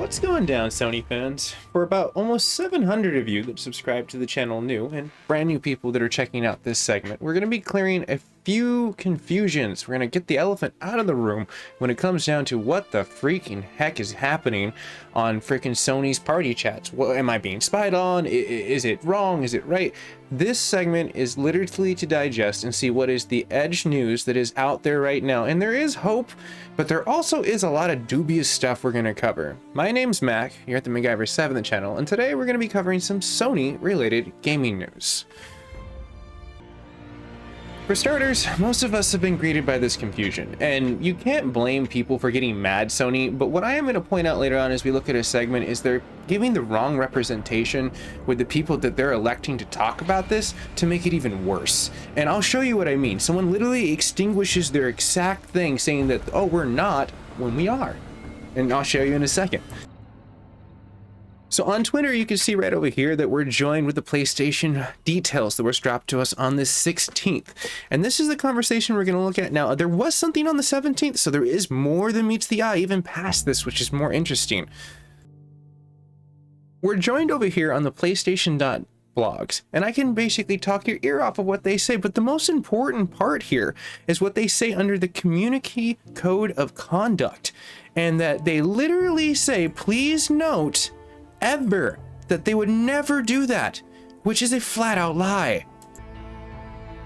What's going down, Sony fans? For about almost 700 of you that subscribe to the channel new and brand new people that are checking out this segment, we're going to be clearing a few confusions. We're going to get the elephant out of the room when it comes down to what the freaking heck is happening on freaking Sony's party chats. What am I being spied on? Is it wrong? Is it right? This segment is literally to digest and see what is the edge news that is out there right now. And there is hope, but there also is a lot of dubious stuff we're going to cover. My name's Mac, you're at the MacGyver7 channel, and today we're going to be covering some Sony related gaming news. For starters, most of us have been greeted by this confusion, and you can't blame people for getting mad, Sony, but what I am going to point out later on as we look at a segment is they're giving the wrong representation with the people that they're electing to talk about this to make it even worse. And I'll show you what I mean. Someone literally extinguishes their exact thing saying that, oh, we're not, when we are. And I'll show you in a second. So on Twitter, you can see right over here that we're joined with the PlayStation details that were dropped to us on the 16th. And this is the conversation we're going to look at now. There was something on the 17th, so there is more than meets the eye, even past this, which is more interesting. We're joined over here on the PlayStation.blogs, and I can basically talk your ear off of what they say, but the most important part here is what they say under the Community Code of Conduct, and that they literally say, please note, ever, that they would never do that, which is a flat-out lie.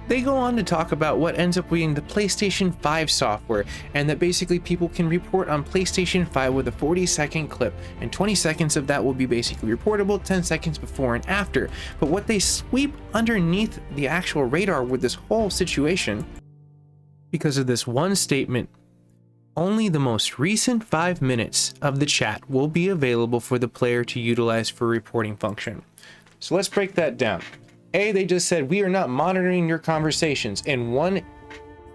They go on to talk about what ends up being the PlayStation 5 software, and that basically people can report on PlayStation 5 with a 40-second clip, and 20 seconds of that will be basically reportable, 10 seconds before and after. But what they sweep underneath the actual radar with this whole situation, because of this one statement, only the most recent 5 minutes of the chat will be available for the player to utilize for reporting function. So let's break that down. They just said, we are not monitoring your conversations in one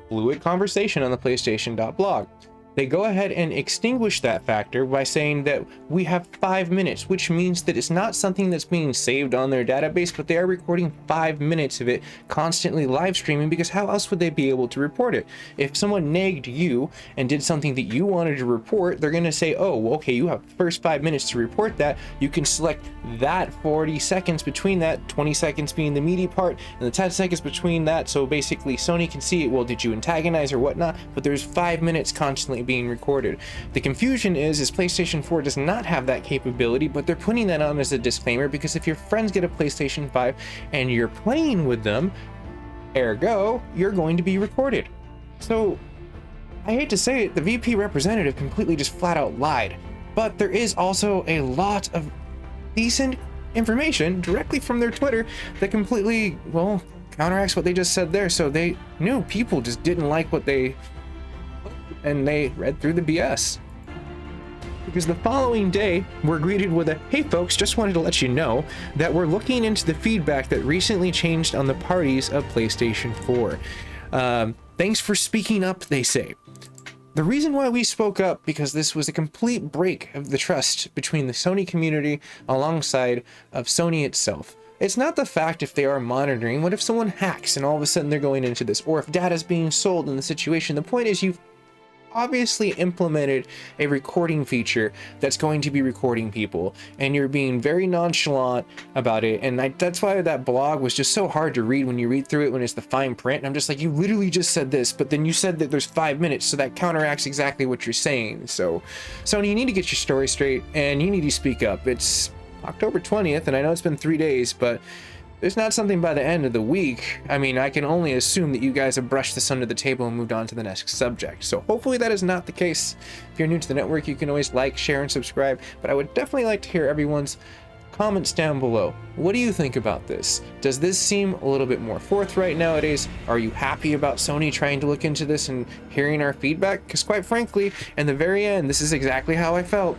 fluid conversation on the PlayStation.blog. They go ahead and extinguish that factor by saying that we have 5 minutes, which means that it's not something that's being saved on their database, but they are recording 5 minutes of it constantly live streaming, because how else would they be able to report it? If someone nagged you and did something that you wanted to report, they're going to say, oh, well, okay, you have the first 5 minutes to report that. You can select that 40 seconds between that, 20 seconds being the meaty part, and the 10 seconds between that. So basically Sony can see, well, did you antagonize or whatnot? But there's 5 minutes constantly being recorded. The confusion is PlayStation 4 does not have that capability, but they're putting that on as a disclaimer because if your friends get a PlayStation 5 and you're playing with them, ergo, you're going to be recorded. So I hate to say it, the VP representative completely just flat out lied, but there is also a lot of decent information directly from their Twitter that completely, well, counteracts what they just said there. So they knew people just didn't like what they, and they read through the BS. Because the following day, we're greeted with a, hey folks, just wanted to let you know that we're looking into the feedback that recently changed on the parties of PlayStation 4. Thanks for speaking up, they say. The reason why we spoke up, because this was a complete break of the trust between the Sony community alongside of Sony itself. It's not the fact if they are monitoring, what if someone hacks and all of a sudden they're going into this, or if data is being sold in the situation. The point is you've obviously implemented a recording feature that's going to be recording people, and you're being very nonchalant about it. And that's why that blog was just so hard to read when you read through it, when it's the fine print. And I'm just like, you literally just said this, but then you said that there's 5 minutes, so that counteracts exactly what you're saying. So Sony, you need to get your story straight and you need to speak up. It's October 20th, and I know it's been 3 days, but there's not something by the end of the week. I mean, I can only assume that you guys have brushed this under the table and moved on to the next subject. So hopefully that is not the case. If you're new to the network, you can always like, share, and subscribe. But I would definitely like to hear everyone's comments down below. What do you think about this? Does this seem a little bit more forthright nowadays? Are you happy about Sony trying to look into this and hearing our feedback? Because quite frankly, in the very end, this is exactly how I felt.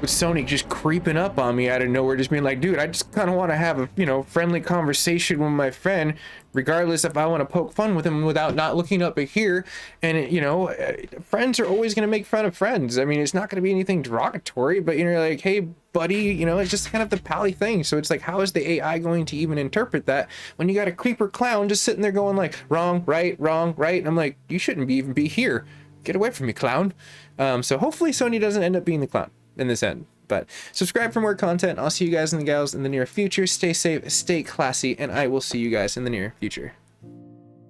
With Sony just creeping up on me out of nowhere, just being like, dude, I just kind of want to have a, friendly conversation with my friend, regardless if I want to poke fun with him without not looking up at here. And, friends are always going to make fun of friends. I mean, it's not going to be anything derogatory, but, you're like, hey, buddy, it's just kind of the pally thing. So it's like, how is the AI going to even interpret that when you got a creeper clown just sitting there going like, wrong, right, and I'm like, you shouldn't even be here. Get away from me, clown. So hopefully Sony doesn't end up being the clown in this end. But subscribe for more content. I'll see you guys and the gals in the near future. Stay safe, stay classy, and I will see you guys in the near future.